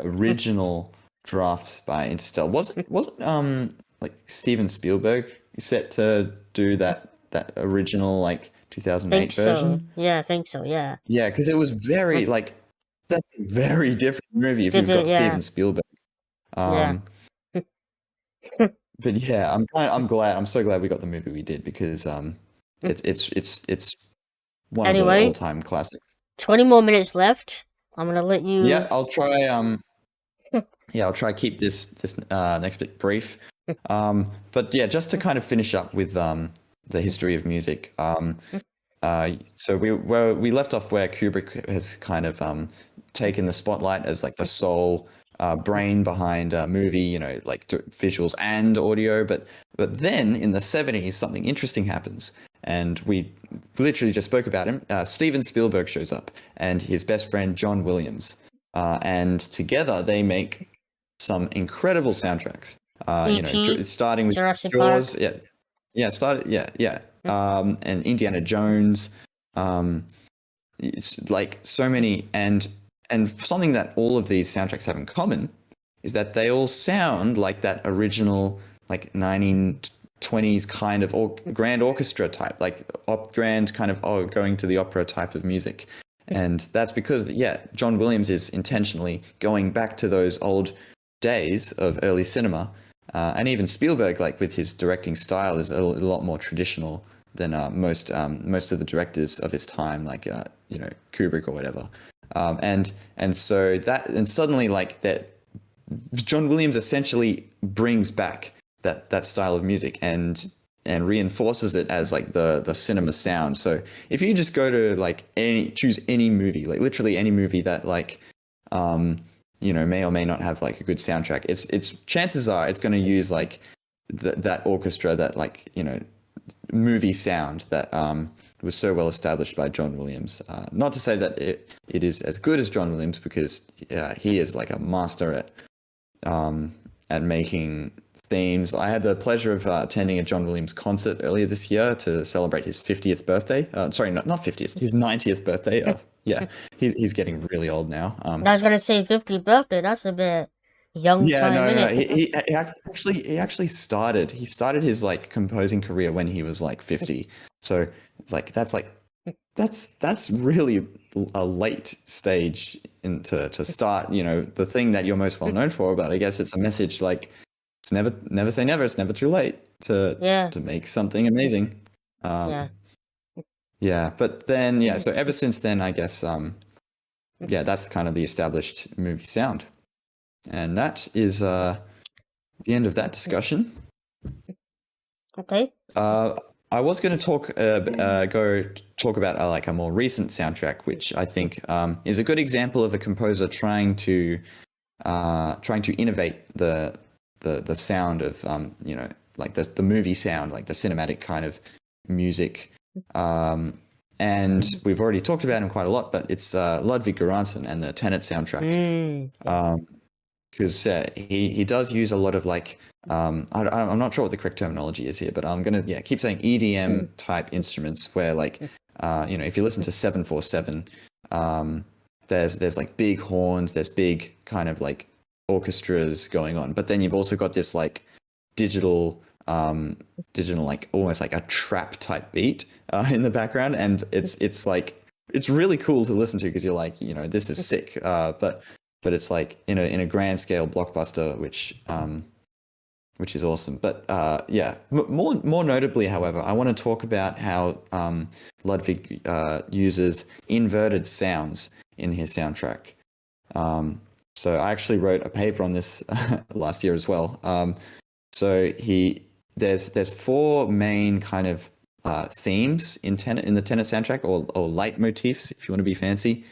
[SPEAKER 3] original draft by Interstellar. Wasn't like Steven Spielberg set to do that original like 2008 version?
[SPEAKER 2] So. Yeah, I think so. Yeah.
[SPEAKER 3] Yeah, because it was very like that's a very different movie if you've got Steven Spielberg.
[SPEAKER 2] Yeah.
[SPEAKER 3] But yeah, I'm so glad we got the movie we did because it's one of the all-time classics.
[SPEAKER 2] 20 more minutes left. I'm gonna let you.
[SPEAKER 3] Yeah, I'll try. I'll try keep this next bit brief. But yeah, just to kind of finish up with the history of music. So we left off where Kubrick has kind of taken the spotlight as like the sole brain behind a movie, you know, like visuals and audio. But then in the 70s, something interesting happens. And we literally just spoke about him. Steven Spielberg shows up and his best friend, John Williams. And together they make some incredible soundtracks. You know, starting with
[SPEAKER 2] Jurassic
[SPEAKER 3] Jaws.
[SPEAKER 2] Park.
[SPEAKER 3] And Indiana Jones. It's like so many, and something that all of these soundtracks have in common is that they all sound like that original like 1920s kind of grand orchestra type, like grand kind of going to the opera type of music. And that's because John Williams is intentionally going back to those old days of early cinema, and even Spielberg, like with his directing style, is a lot more traditional than most of the directors of his time, like you know, Kubrick or whatever. And suddenly like that, John Williams essentially brings back that style of music and reinforces it as like the cinema sound. So if you just go to like choose any movie, like literally any movie that like you know, may or may not have like a good soundtrack, it's chances are it's going to use like that orchestra, that like, you know, movie sound that was so well established by John Williams. Not to say that it is as good as John Williams, because he is like a master at making themes. I had the pleasure of attending a John Williams concert earlier this year to celebrate his 50th birthday. Sorry, not 50th, his 90th birthday. Yeah, he's getting really old now.
[SPEAKER 2] I was gonna say 50th birthday. That's a bit young.
[SPEAKER 3] Yeah, no. He actually started his like composing career when he was like 50. So it's like that's really a late stage to start, you know, the thing that you're most well known for. But I guess it's a message like it's never say never. It's never too late to make something amazing. But then so ever since then, I guess that's kind of the established movie sound. And that is the end of that discussion.
[SPEAKER 2] Okay.
[SPEAKER 3] I was going to talk about like a more recent soundtrack, which I think is a good example of a composer trying to innovate the sound of you know, like the movie sound, like the cinematic kind of music. And we've already talked about him quite a lot, but it's Ludwig Göransson and the Tenet soundtrack. Because he does use a lot of like I'm not sure what the correct terminology is here, but I'm gonna keep saying EDM type instruments, where like you know, if you listen to 747, there's like big horns, there's big kind of like orchestras going on, but then you've also got this like digital like almost like a trap type beat in the background, and it's like it's really cool to listen to, because you're like, you know, this is sick, but it's like in a grand scale blockbuster, which is awesome. But more notably, however, I want to talk about how Ludwig uses inverted sounds in his soundtrack. So I actually wrote a paper on this last year as well. So there's 4 main kind of themes in the Tenet soundtrack, or leitmotifs, if you want to be fancy,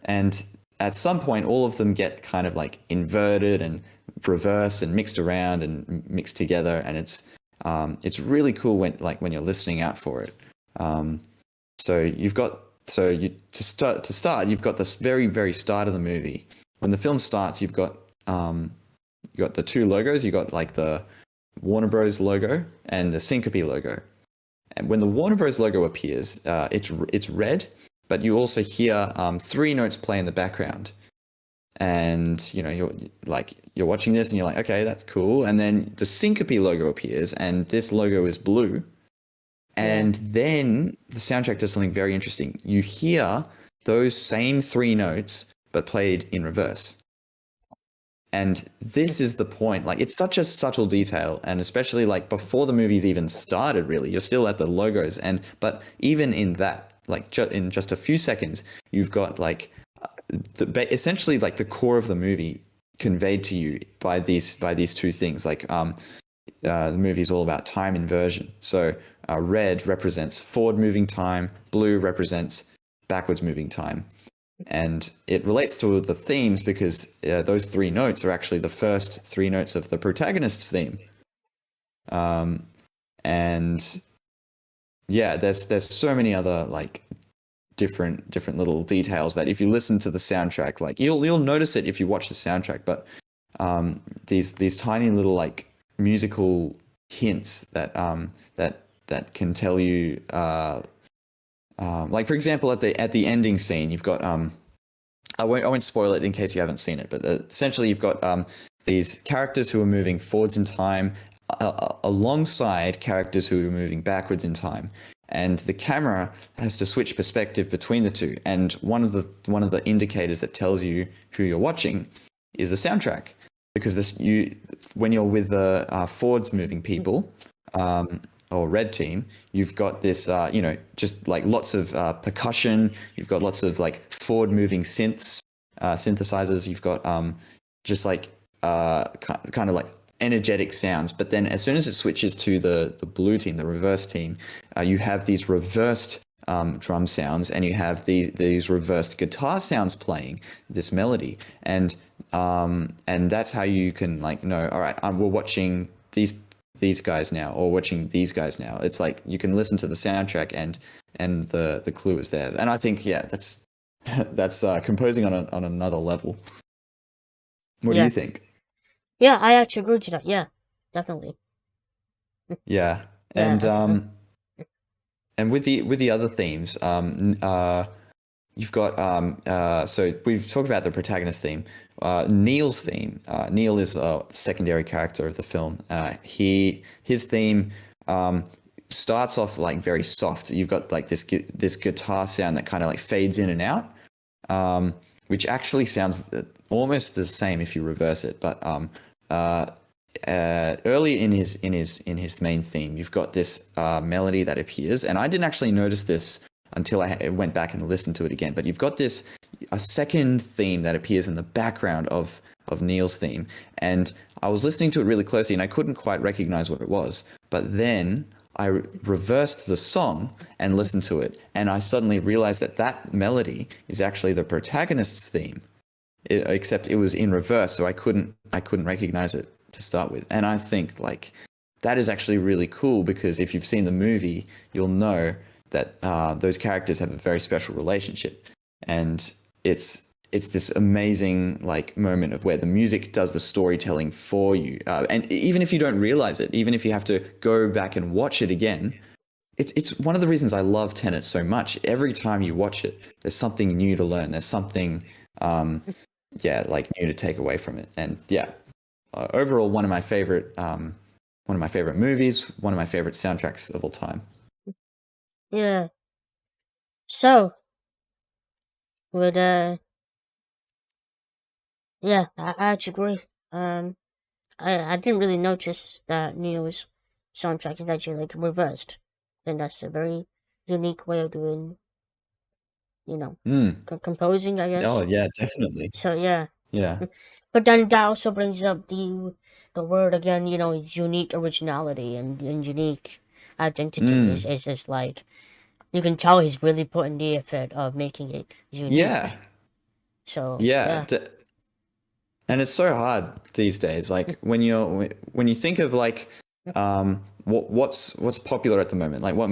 [SPEAKER 3] and at some point all of them get kind of like inverted and reversed and mixed around and mixed together, and it's really cool when you're listening out for it. So you've got to start you've got this very, very start of the movie. When the film starts, you've got the two logos. You've got like the Warner Bros. Logo and the Syncope logo. And when the Warner Bros. Logo appears, it's red, but you also hear 3 notes play in the background. And you're watching this and you're like, okay, that's cool. And then the Syncope logo appears, and this logo is blue. And then the soundtrack does something very interesting. You hear those same 3 notes, but played in reverse. And this is the point. Like, it's such a subtle detail, and especially like before the movie's even started, really, you're still at the logos. But even in that, like in just a few seconds, you've got like essentially like the core of the movie conveyed to you by these 2 things. Like the movie is all about time inversion. So red represents forward moving time, blue represents backwards moving time. And it relates to the themes because those 3 notes are actually the first 3 notes of the protagonist's theme. And yeah, there's so many other like different little details that if you listen to the soundtrack, like you'll notice it if you watch the soundtrack. But these tiny little like musical hints that can tell you. Like for example, at the ending scene, you've got I won't spoil it in case you haven't seen it, but essentially you've got these characters who are moving forwards in time alongside characters who are moving backwards in time, and the camera has to switch perspective between the two. And one of the indicators that tells you who you're watching is the soundtrack, because when you're with the forwards moving people. Or red team, you've got this, just like lots of percussion. You've got lots of like forward-moving synthesizers. You've got just like kind of like energetic sounds. But then as soon as it switches to the blue team, the reverse team, you have these reversed drum sounds, and you have these reversed guitar sounds playing this melody, and that's how you can like know. All right, we're watching these guys now, or watching these guys now. It's like you can listen to the soundtrack and the clue is there. And I think that's composing on another level. What do you think?
[SPEAKER 2] Yeah, I actually agree to that. Yeah, definitely.
[SPEAKER 3] Yeah, and and with the other themes, you've got so we've talked about the protagonist theme. Neil's theme. Neil is a secondary character of the film. His theme starts off like very soft. You've got like this guitar sound that kind of like fades in and out, which actually sounds almost the same if you reverse it. But early in his main theme, you've got this melody that appears, and I didn't actually notice this until I went back and listened to it again. But you've got a second theme that appears in the background of Neil's theme. And I was listening to it really closely and I couldn't quite recognize what it was. But then I reversed the song and listened to it, and I suddenly realized that melody is actually the protagonist's theme, except it was in reverse, so I couldn't recognize it to start with. And I think like that is actually really cool, because if you've seen the movie, you'll know that those characters have a very special relationship, and it's this amazing like moment of where the music does the storytelling for you, and even if you don't realize it, even if you have to go back and watch it again, it's one of the reasons I love Tenet so much. Every time you watch it, there's something new to learn. There's something, like new to take away from it, and overall one of my favorite movies, one of my favorite soundtracks of all time.
[SPEAKER 2] Yeah. So, with I actually agree. I didn't really notice that Neil's soundtrack is actually like reversed. And that's a very unique way of doing, composing, I guess.
[SPEAKER 3] Oh yeah, definitely.
[SPEAKER 2] So yeah.
[SPEAKER 3] Yeah.
[SPEAKER 2] But then that also brings up the word again, unique originality and unique identity. It's just like, you can tell he's really putting the effort of making it unique.
[SPEAKER 3] Yeah.
[SPEAKER 2] So
[SPEAKER 3] yeah. And it's so hard these days. Like when you think of like what's popular at the moment, like what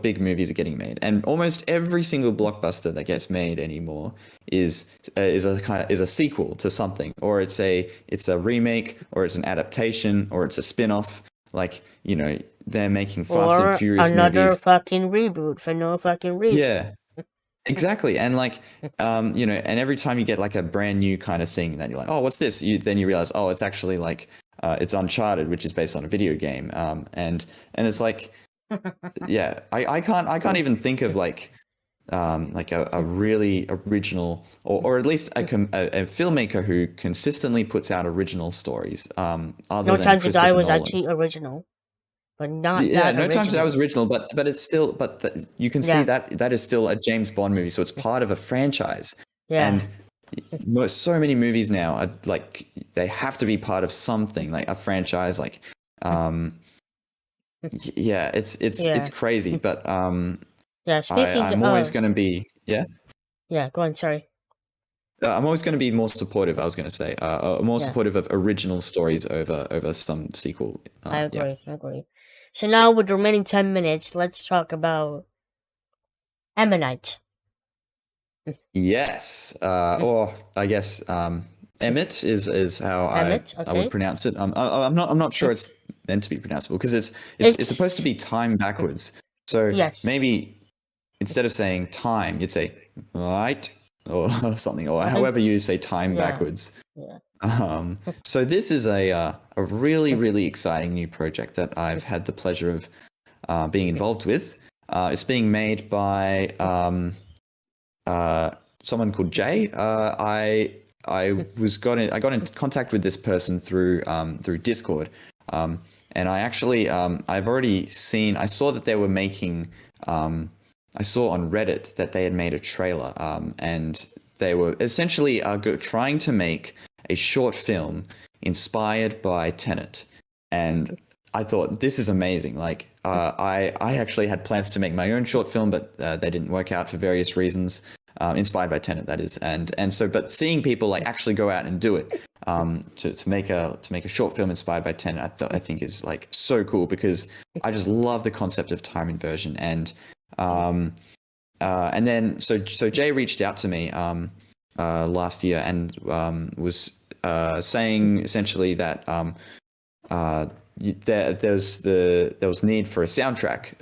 [SPEAKER 3] big movies are getting made, and almost every single blockbuster that gets made anymore is a sequel to something, or it's a remake, or it's an adaptation, or it's a spin-off. Like, they're making Fast and Furious
[SPEAKER 2] another
[SPEAKER 3] movies.
[SPEAKER 2] fucking reboot for no fucking reason.
[SPEAKER 3] Yeah. Exactly. And like, and every time you get like a brand new kind of thing that you're like, oh, what's this? Then you realize, oh, it's actually like, it's Uncharted, which is based on a video game. And it's like, yeah, I can't even think of like a really original, or at least a filmmaker who consistently puts out original stories. Other
[SPEAKER 2] No
[SPEAKER 3] than
[SPEAKER 2] Time to Die
[SPEAKER 3] Christopher
[SPEAKER 2] was
[SPEAKER 3] Nolan.
[SPEAKER 2] actually original. But not
[SPEAKER 3] Yeah,
[SPEAKER 2] that
[SPEAKER 3] No Time to Die was
[SPEAKER 2] original.
[SPEAKER 3] original, but it's still, you can see
[SPEAKER 2] Yeah.
[SPEAKER 3] that is still a James Bond movie, so it's part of a franchise.
[SPEAKER 2] Yeah.
[SPEAKER 3] And so many movies now are like, they have to be part of something, like a franchise. Like, yeah, it's crazy, but
[SPEAKER 2] Yeah. Speaking
[SPEAKER 3] I'm always going to be, yeah.
[SPEAKER 2] Yeah. Go on. Sorry.
[SPEAKER 3] I'm always going to be more supportive. I was going to say, more
[SPEAKER 2] Yeah.
[SPEAKER 3] supportive of original stories over some sequel.
[SPEAKER 2] I agree.
[SPEAKER 3] Yeah.
[SPEAKER 2] I agree. So now, with the remaining 10 minutes, let's talk about EMIT.
[SPEAKER 3] Yes, or I guess EMIT is how
[SPEAKER 2] EMIT,
[SPEAKER 3] I would
[SPEAKER 2] okay.
[SPEAKER 3] pronounce it. I'm not sure it's meant to be pronounceable, because it's supposed to be time backwards. So
[SPEAKER 2] Yes.
[SPEAKER 3] maybe instead of saying time, you'd say right, or something, or however you say time backwards.
[SPEAKER 2] Yeah.
[SPEAKER 3] So this is a really, really exciting new project that I've had the pleasure of being involved with. It's being made by someone called Jay. I got in contact with this person through Discord, and I actually I've already seen. I saw that they were making. I saw on Reddit that they had made a trailer, and they were essentially trying to make a short film inspired by Tenet, and I thought, this is amazing. Like, I actually had plans to make my own short film, but they didn't work out for various reasons. Inspired by Tenet, that is, and so, but seeing people like actually go out and do it, to make a short film inspired by Tenet, I think is like so cool, because I just love the concept of time inversion, and then so Jay reached out to me last year, and was saying essentially that there was need for a soundtrack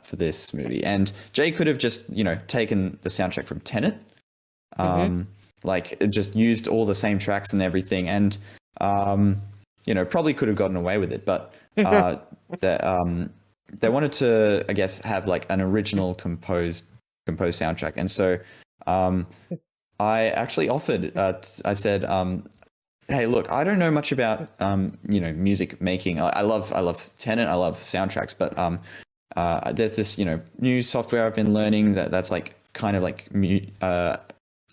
[SPEAKER 3] for this movie, and Jay could have just taken the soundtrack from Tenet, like it just used all the same tracks and everything, and probably could have gotten away with it, but they wanted to, I guess, have like an original composed soundtrack, and so I actually offered. I said, hey, look, I don't know much about music making. I love Tenet, I love soundtracks, but there's this new software I've been learning that's like kind of like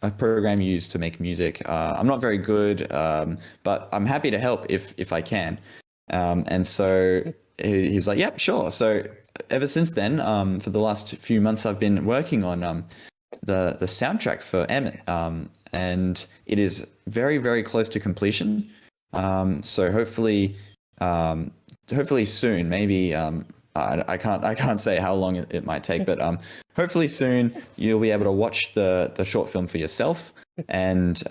[SPEAKER 3] a program used to make music. I'm not very good, but I'm happy to help if I can. And so he's like, yep, sure. So ever since then, for the last few months, I've been working on the soundtrack for EMIT, and it is very, very close to completion. So hopefully soon, maybe I can't say how long it might take, but hopefully soon you'll be able to watch the short film for yourself, and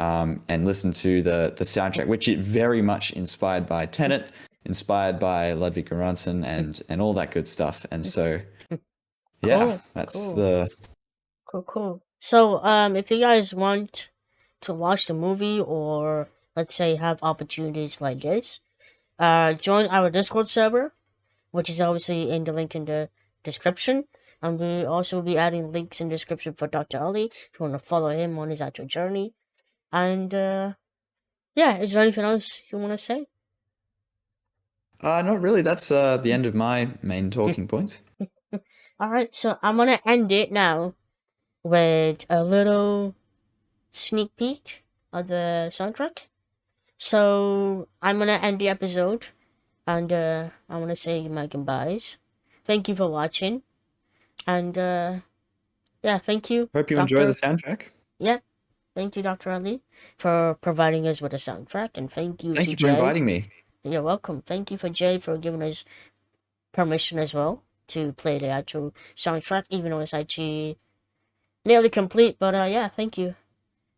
[SPEAKER 3] listen to the soundtrack, which is very much inspired by Tenet, inspired by Ludwig Göransson, and all that good stuff. And so yeah, that's the
[SPEAKER 2] cool. So if you guys want to watch the movie, or let's say have opportunities like this, join our Discord server, which is obviously in the link in the description. And we also will be adding links in the description for Dr. Ali if you want to follow him on his actual journey. And yeah, is there anything else you want to say?
[SPEAKER 3] not really. That's the end of my main talking points.
[SPEAKER 2] Alright, so I'm gonna end it now with a little sneak peek of the soundtrack. So I'm gonna end the episode, and I wanna say my goodbyes. Thank you for watching, and yeah, thank you.
[SPEAKER 3] Hope you enjoy the soundtrack.
[SPEAKER 2] Yeah, Thank you, Dr. Ali, for providing us with a soundtrack, and thank you
[SPEAKER 3] for
[SPEAKER 2] Jay.
[SPEAKER 3] inviting me.
[SPEAKER 2] You're welcome. Thank you for Jay for giving us permission as well to play the actual soundtrack, even though it's actually nearly complete. But yeah, thank you.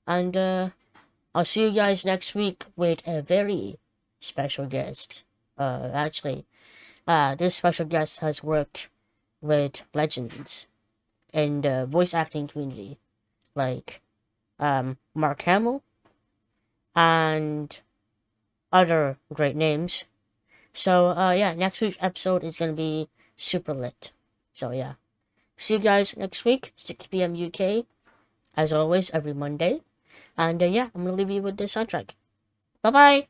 [SPEAKER 2] And I'll see you guys next week with a very special guest. Actually, this special guest has worked with legends in the voice acting community, like Mark Hamill and other great names. So yeah, next week's episode is gonna be super lit. So yeah, see you guys next week, 6 p.m. UK, as always every Monday. And yeah, I'm gonna leave you with this soundtrack. Bye bye.